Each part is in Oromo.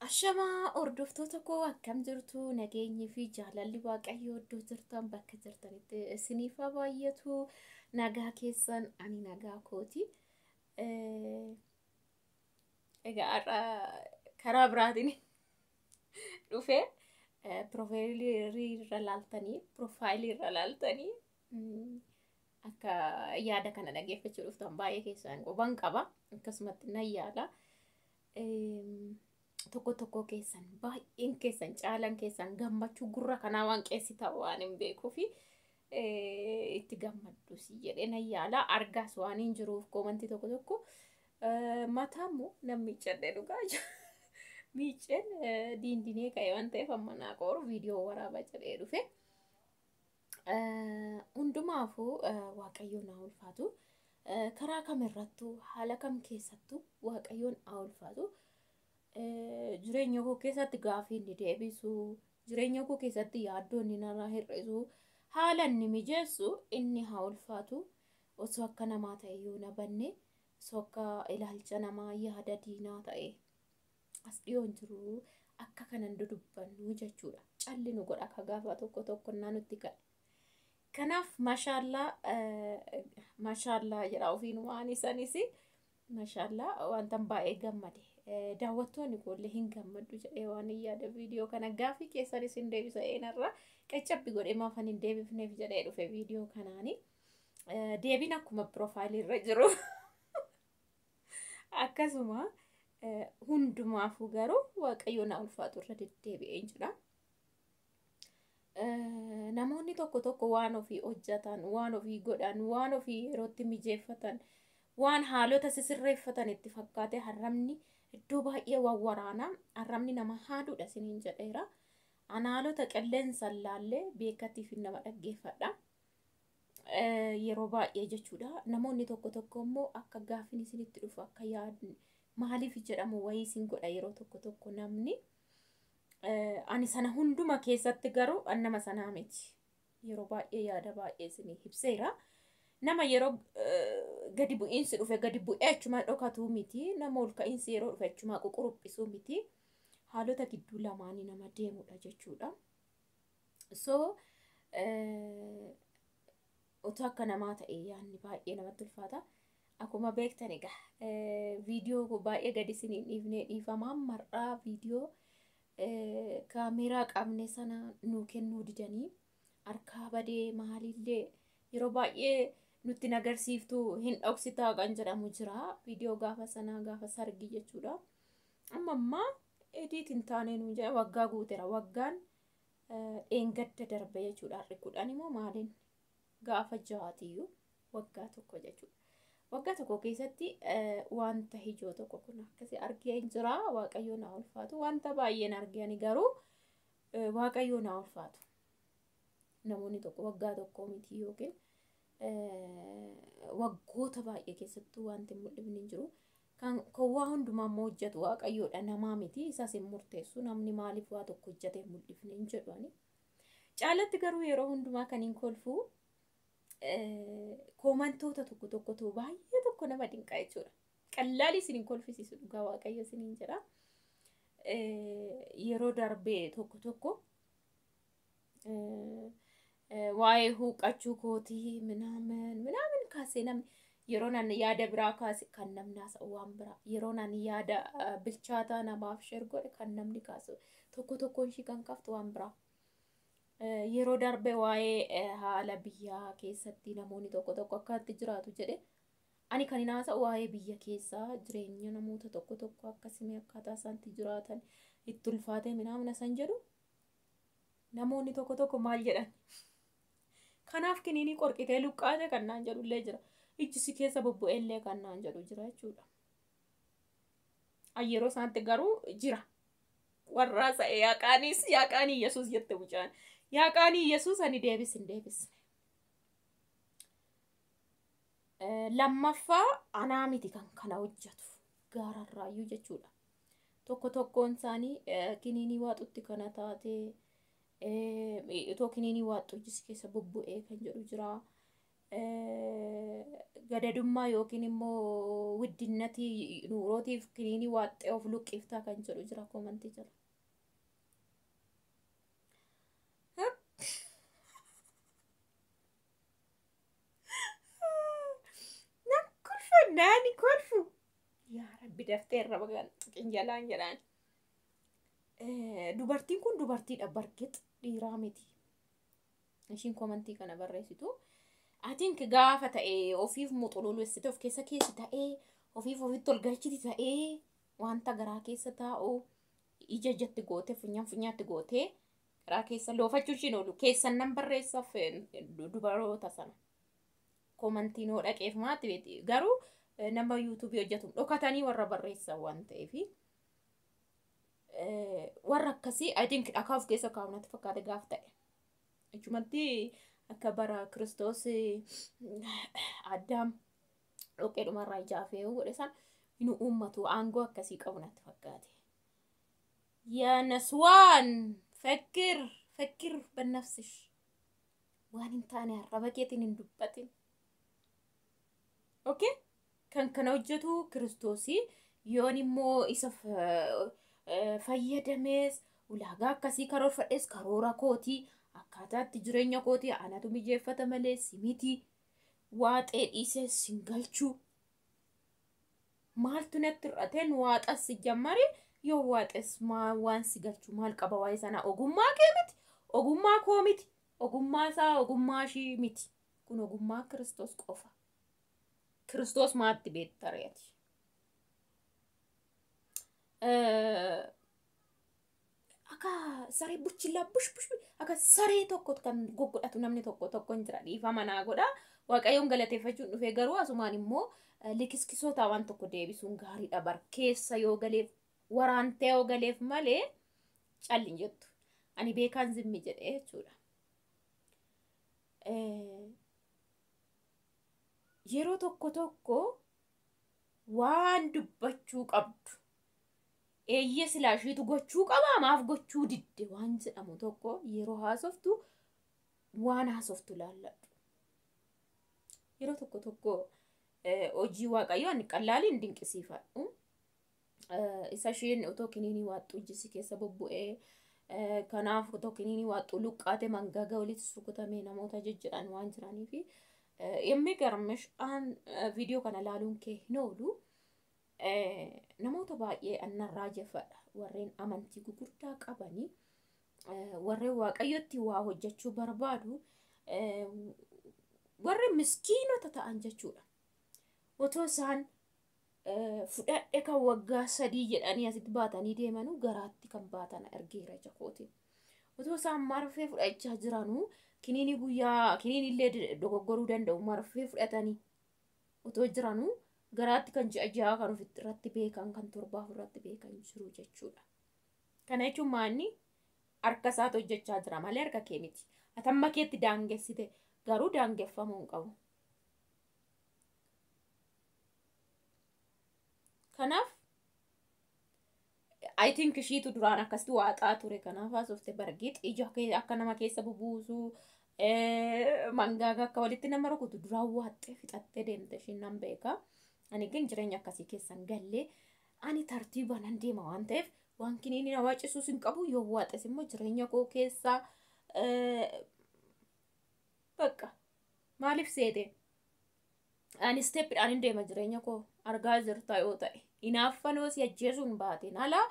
Ashamaa hordoftoota koo akkam jirtu nageenyi fi jaalalli waaqayyoo iddoo jirtan bakka jirtanitti isiniif haa baay'atu. Nagaa keessan ani nagaa kooti. Egaa karaa biraatiin dhufee piroofaayilii irra laaltanii akka yaada kana dhageeffachuu dhuftan baay'ee keessan quban qaba. Akkasumatti nan yaala. Tokko keessan baay'een keessan caalan keessan gammachuu gurra kanaa waan qeessitaa waan hin beekuufi itti gammaddu si jedhee nan yaala. Argaas waan hin jiruuf koomantii tokko mataammoo nan miicadhee dhugaa jira. Miiceen diindinee ka'e waan ta'eef amma naa qooru viidiyoo waraabaa jedhee dhufe. Hundumaafuu waaqayyoon haa ulfaatu. Karaa kamirrattuu haala kam keessattuu waaqayyoon haa ulfaatu. Jireenya koo keessatti gaaffii inni deebisu, jireenya koo keessatti yaaddoo inni narraa hir'isu, haala inni mijeessu inni haa ulfaatu. Osoo akka namaa ta'e yoo na banne, osoo akka ilaalcha namaa yaada diinaa ta'e as dhiyoon jiru akka kanan dudubbannu jechuudha. Calli nu godha akka gaafa tokko nutti ka'e. Kanaaf maashaallah jedha ofiin waan isanis maashaallah wanta baay'ee gammade. Daawwattoonni koollee hin gammaddu jedhee waan yaada viidiyoo kana gaaffii keessanis hin deebisa eenarra qaccabbi godhee maafan hin deebifneef jedhee dhufe viidiyoo kanaani. Deebiin akkuma piroofaayilii irra jiru. Akkasuma hundumaafuu garuu waaqayyoon haa ulfaatu irra deddeebi'ee jira. Namoonni tokko waan ofii hojjetan, waan ofii godhan, waan ofii yerootti mijeeffatan, waan haalota sisirreeffatan itti fakkaate har'amni iddoo baay'ee waan waraanaa har'amni nama haaduudha siniin jedheera. Haalota qilleensa laallee beekatiif nama dhaggeeffadha. Yeroo baay'ee jechuudha. Namoonni tokko immoo akka gaaffiin isinitti dhufu akka yaadni maaliif jedhamu wayii isin godha yeroo tokko namni. Ani sana hunduma keessatti garuu nama sanaa miti. Yeroo baay'ee yaada baay'ee isinii ibseera. Nama yeroo gadi bu'iinsi dhufe gadi bu'ee achuma dhokatu miti. Nama ol ka'iinsi yeroo dhufe achuma ququruphisuu miti. Haalota gidduu lamaanii nama deemudha jechuudha. So otoo akka namaa ta'e yaadni baay'ee namatti ulfaata. Akkuma beektan egaa viidiyoo baay'ee gadi isiniin dhiifnee dhiifamaan mar'aa viidiyoo kaameeraa qabne sana nuu kennuu didanii harkaa badee maalillee yeroo baay'ee nutti agarsiiftu hin dhoksitaa kan jedhamu jira. Viidiyoo gaafa sanaa gaafa sargii jechuudha. Amma ediit hin taane nuun jedha waggaa guuteera. Waggaan dheengadda darbe jechuudha. Har'i 10 immoo maaliin gaafa 6 waggaa tokko jechuudha. Waggaa tokko keessatti wanta ijoo tokko kun akkasii argee jira. Waaqayyoon haa ulfaatu. Wanta baay'een arganii garuu waaqayyoon haa ulfaatu. Namoonni tokko waggaa tokko miti yookiin waggoota baay'ee keessattuu wanti mul'ifni hin jiru. Kan waa hundumaa hojjetu waaqayyoodha namaa miti. Isaas hin murteessu. Namni maaliif waa tokko hojjetee mul'ifni hin jedhani. Caalatti garuu yeroo hundumaa kan hin kolfu koomantoota tokko baay'ee tokko nama dinqaa jechuudha. Qallaalii isin hin kolfisiisu dhugaa waaqayyo isin hin jedha. Yeroo darbee tokko waa'ee huuqqachuu kootii minaamin kaasee namni yeroo nan yaada biraa kaase kan namni haasa'u waan biraa. Yeroo nan yaada bilchaataa namaaf sheer godhe kan namni kaasu tokkoon ishii kan qabtu waan biraa. Yeroo darbe waa'ee haala biyyaa keessatti namoonni tokko akkatti jiraatu jedhe ani kan hin haasa'u waa'ee biyya keessaa jireenya namoota tokko akkasii akkaataa isaanitti jiraatan itti ulfaatee minaamina san jedhu namoonni tokko maal jedhan kanaaf kiniinii qorqitee luqqaate kan naan jedhullee jira. Ijjisi keessa bobbu'ellee kan naan jedhu jira jechuudha. Yeroo isaanitti garuu jira. Warraa sa'e yaaqaanii Yesuus jette mucaan. Yaaqaanii Yesuus ani deebisne. Lammaffaa anaa miti kan kana hojjetu gaararraayyuu jechuudha. Tokkoon isaanii kiniinii waaxutti kana taate itoo kiniinii waaxu ijjisi keessa bobbu'ee kan jedhu jira. gadadummaa yookiin immoo widdinnati nuurootiif kiniinii waaxxee of luqqiftaa kan jedhu jira komantii jala. Naani kolfu yaa rabbi dafteerra bagaan qinjalaan jedhaan. Dubartiin kun dubartiidha bargeet dhiiraa miti. Ishiin komantii kana barreessitu. Atiink gaafa ta'e ofiif muxululessite of keessa keessi ta'ee ofiif ofitti ol galchiti ta'ee wanta garaa keessa taa'u ija jatti goote funyaatti goote garaa keessa loofachuu ishiin oolu keessan nan barreessaaf dubaroota sana. Komantiin hoo dhaqeef maati beeti garuu nama yuutuubii hojjetu dhokatanii warra barreessan waan ta'eef warra akkasii I think dhakaaf keessa kaa'uunatti fakkaate gaaf ta'e. Achumatti akka bara Kiristoos Addaam dhoqqeedhumarraa ijaafee godhe san inni uummatu aangoo akkasii qabu natti fakkaate. Yaa naswaan fakkir bannafsish waan hin taane arraba keetiin hin dubbatin. Okay? Kan kana hojjetu Kiristoosii yoon immoo isa fayyadamees ulaagaa akkasii karoorfadhees karoora kootii akkaataatti jireenya kootii anatu mijeeffata malee simiti waaxee dhiisee singalchuu maaltu natti hir'ateen waaxas si jammari yoo waaxes waan si galchuu maal qaba waa'ee sana ogummaa kee miti ogummaa koo miti ogummaa isaa ogummaa ishii miti kun ogummaa Kiristoos qofa. Kiristoos maatti beektareeti. Akka saree buchillaa bush akka saree tokko kan goggodhatu namni tokko hin jira dhiifa manaa godha. Waaqayyoon galateeffachuun dhufee garuu asumaan immoo likiskisoota waan tokko deebisuun gaariidha bar keessa yoo galeef waraantee yoo galeef malee callin jettu. Ani beekaan zimmi jedhee jechuudha. Yeroo tokko waan dubbachuu qabdu. Eeyyee silaashiitu gochuu qaba maaf gochuu didde waan jedhamu tokko yeroo haasoftu waan haasoftu laalladhu. Yeroo tokko hojii waaqayyoo ani qallaaliin dinqisiifadhu. Isa isheen otoo kiniinii waaxxuu ijji keessa bubbu'ee kanaaf otoo kiniinii waaxxuu luqqaate mangaga walitti sukutamee namoota jejjedhan waan jiraniifi የሚገርምሽ ቪዲዮ kana laaluun kee hin oolu. Namoota baay'ee annarraa jeffadha warreen amantii gurguddaa qabanii warreen waaqayyotti waa hojjechuu barbaadu warreen miskiinota ta'an jechuudha. Otoo isaan fudhadhe kan waggaa 3 jedhanii asitti baatanii deemanuu garaatti kan baatan argeera jakooti. Otoo isaan marfee fudhachaa jiranuu kiniini guyyaa kiniini illee dogoggoruu danda'u marfee fudhatanii otoo jiranuu garaatti kan ji'a kan ofitti irratti beekan kan torbaaf irratti beekan jiru jechuudha. Kana jechuun maanni harka isaatti hojjechaa jira malee harka kee miti. Atamma keetti daangessite garuu daangeffamuu hin qabu. Kanaaf I think ishiitu duraan akkasitti waaxaa ture kanaaf haasofte bargeet ija akka nama keessa bubuusuu mangaaga akka walitti nama rukutu duraan waaxxee fixattee deemte ishiin nan beeka. Ani ግን jireenya akkasii keessan gallee ani tartiibaan nan deema waan ta'eef waan kiniini na waacisuus hin qabu yoo waaxes immoo jireenya koo keessaa bakka maaliif seete ani stepidhaan hin deema jireenya koo argaa jirta yoo ta'e inaaffaloo si ajjeesuun baateen alaa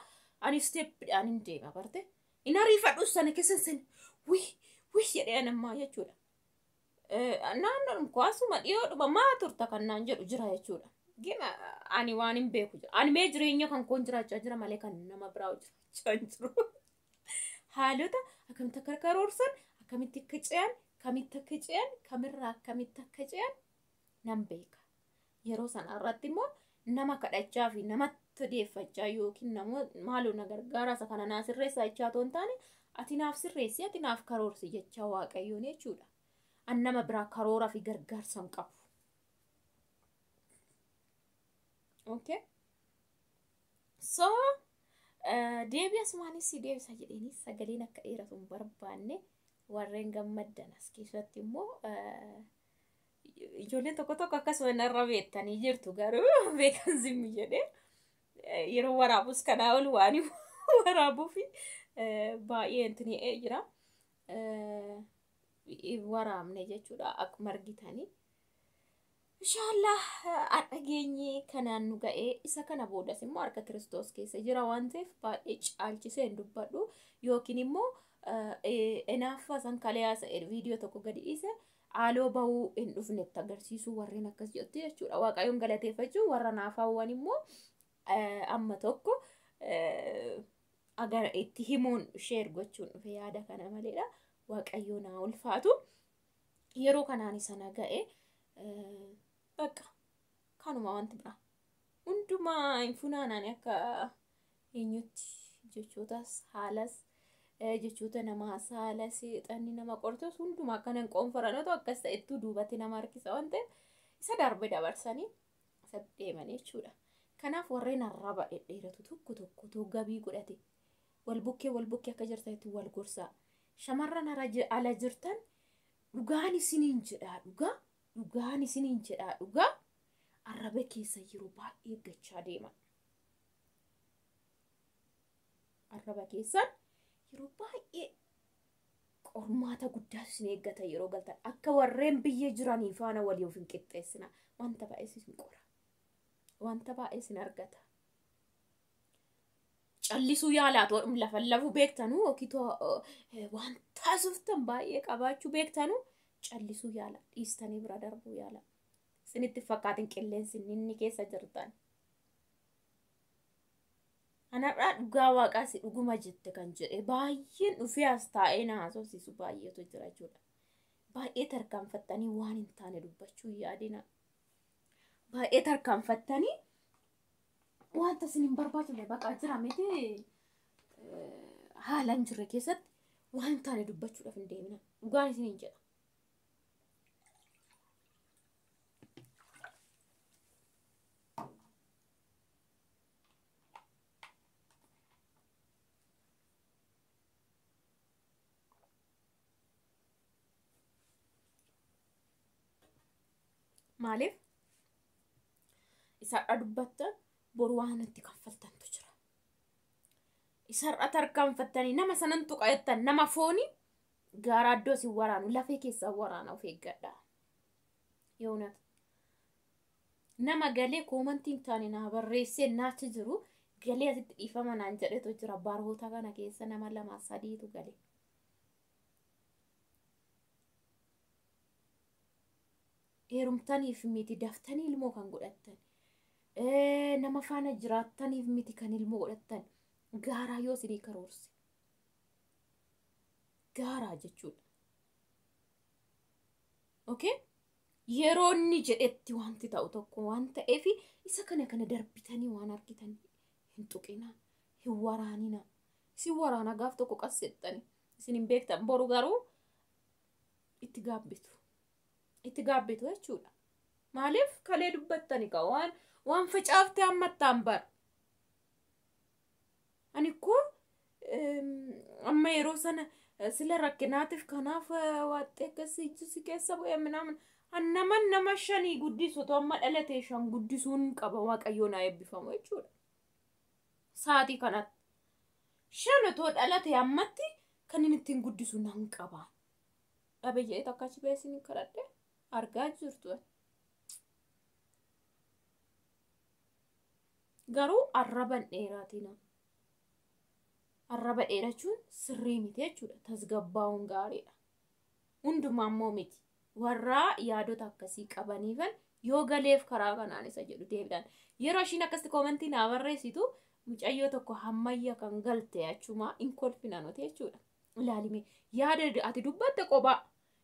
ani stepidhaan hin deema barte in ariifadhu sana keessan sen wii jedhee nammaa jechuudha. Naannoon kwaasuma dhiyoodhuma maa turta kan naan jedhu jira jechuudha. Gina ani waan hin beeku jira. Ani mee jireenya kan koon jiraachaa jira malee kan nama biraa jiraachaa hin jiru. Haalota akkamitti akka karoorsan, akkamitti akka ce'an, kamirraa akkamitti akka ce'an nan beeka. Yeroo sana irratti immoo nama kadhachaa fi namatti deeffachaa yookiin namoota maaloo na gargaara isa kana naa sirreessaa jechaa otoo hin taane ati naaf sirreessi ati naaf karoorsi jechaa waaqayyoon jechuudha. An nama biraa karooraa fi gargaarsa hin qabu. Okay. So deebi'as maanis si deebisa jedheenis sagaleen akka dheeratu hin barbaanne warreen gammaddan as keessatti immoo ijoolleen tokko tokko akkasuma narra beektanii jirtu garuu beekan zimmi jedhee yeroo waraabus kanaa ol waan waraabuu fi baay'ee intini'ee jira. Waraabne jechuudha akkuma argitanii. Inshallah har'a geenye kanaan nu ga'ee isa kana boodas immoo harka Kiristoos keessa jira waan ta'eef baay'ee caalchisee hin dubbadhu yookiin immoo enaafa san kaleessa viidiyoo tokko gadi dhiise haaloo bahuu hin dhufnetti agarsiisuu warreen akkas jettu jechuudha. Waaqayyoon galateeffachuu warra naafaawwan immoo amma tokko agar itti himuun sheer gochuun dhufe yaada kana maleedha. Waaqayyoon haa ulfaatu. Yeroo kanaan sana ga'e bakka kanuma wanti biraa hundumaa hin funaanaan akka eenyutti jechootas haalas jechoota nama haala seexanni nama qortos hundumaa kanan qoonfaranotu akkas ta'ettu duubatti nama harkisa waan ta'eef isa darbe dabarsanii isa deeman jechuudha. Kanaaf warreen arraba dhedheeratu tokko gabii godhate wal bukkee akka jirtanitti wal gorsaa. Shamarran ala jirtan dhugaan isiniin jedhaa dhugaa arraba keessa yeroo baay'ee gachaa deema. Arraba keessan yeroo baay'ee qormaata guddaa isin eeggata yeroo galtan akka warreen biyya jiranii faana walii of hin qixxeessina. Wanta baay'ee isin qora. Wanta baay'ee isin argata. Callisuu yaalaatu lafa lafuu beektanuu ookitoo wanta suftan baay'ee qabaachuu beektanuu callisuu yaala dhiistanii bira darbuu yaala. Isinitti fakkaatin qilleensi inni keessa jirtan. Anarraa dhugaa waaqaasi dhuguma jette kan jedhe baay'een dhufee as taa'ee na haasofsiisu baay'eetu jira jechuudha. Baay'ee tarkaanfattanii waan hin taane dubbachuu yaadina. Baay'ee tarkaanfattanii wanta isin hin barbaachifne bakka jira miti haala hin jirre keessatti waan hin taane dubbachuudhaaf hin deemina. Dhugaan isin hin jedha. Maaliif isa dubbattan boru waan itti kaffaltantu jira. Isa tarkaanfattanii nama sanan tuqayattan nama fooni gaara iddoo si waraanu lafee keessa waraana of eeggadha. Yoonat nama galee koomantiin taane na barreessee naachi jiru galee asitti dhiifama naan jedhetu jira baroota kana keessa nama 2-3tu galee. Heerumtaniif miti daftanii ilmoo kan godhattan. Nama faana jiraattaniif miti kan ilmoo godhattan. Gaaraa yoo isinii karoorse. Gaaraa jechuudha. Okay? Yeroo inni jedhetti wanti ta'u tokko waan ta'eef isa kana darbitanii waan argitan hin tuqina, hin waraanina. Isin waraana gaaf tokko qassettani. Isin hin beektan boru garuu itti gaabbitu. Itti gaabbitu jechuudha. Maaliif kalee dubbattani ka waan facaafte ammattaan bar. Ani ko amma yeroo sana sila rakkinaatiif kanaaf waaxee akkasii keessa bu'ee minaamin nama shanii guddisu otoo amma dhalatee 5 guddisuun qaba waaqayyoon haa eebbifamu jechuudha. Saatii kanatti 5 otoo dhalatee ammatti kan inni ittiin guddisu nan qaba. Dhabeeyye takkachi beesin kadhadhe argaa jirtu. Garuu arraban dheeraatina. Arraba dheerachuun sirrii miti jechuudha. Tasgabbaa'uun gaariidha. Hundumaa immoo miti. Warra yaadota akkasii qabaniifan yoo galeef karaa kanaan isa jedhu deebiidhaan. Yeroo ishiin akkasitti koomentii naa barreessitu mucayyoo tokko hammayya kan galte achuma hin kolfina nuti jechuudha. Ilaalimee yaada ati dubbatte qophaa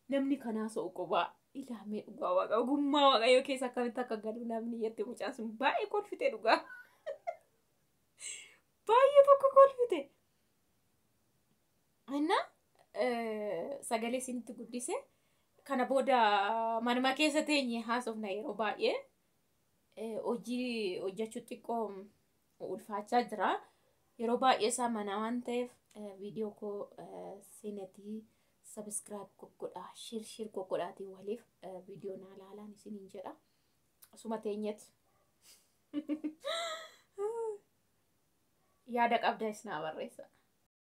namni kanaa so'u qophaa ilaalimee dhugaa waaqa ogummaa waaqayyoo keessa akkamitti akka galu namni jette mucaan sun baay'ee kolfite dhugaa. Baay'ee tokko kolfite. Anna sagalee isinitti guddise kana booda manuma keessa teenye haasofna yeroo baay'ee hojjechuu xiqqoo ulfaachaa jira. Yeroo baay'ee isaa mana waan ta'eef viidiyoo koo seenatii subscribe godhaa, share godhaatii waliif viidiyoo na ilaalan isiniin jedha. Asuma teenyet yaada qabda isna barreessa.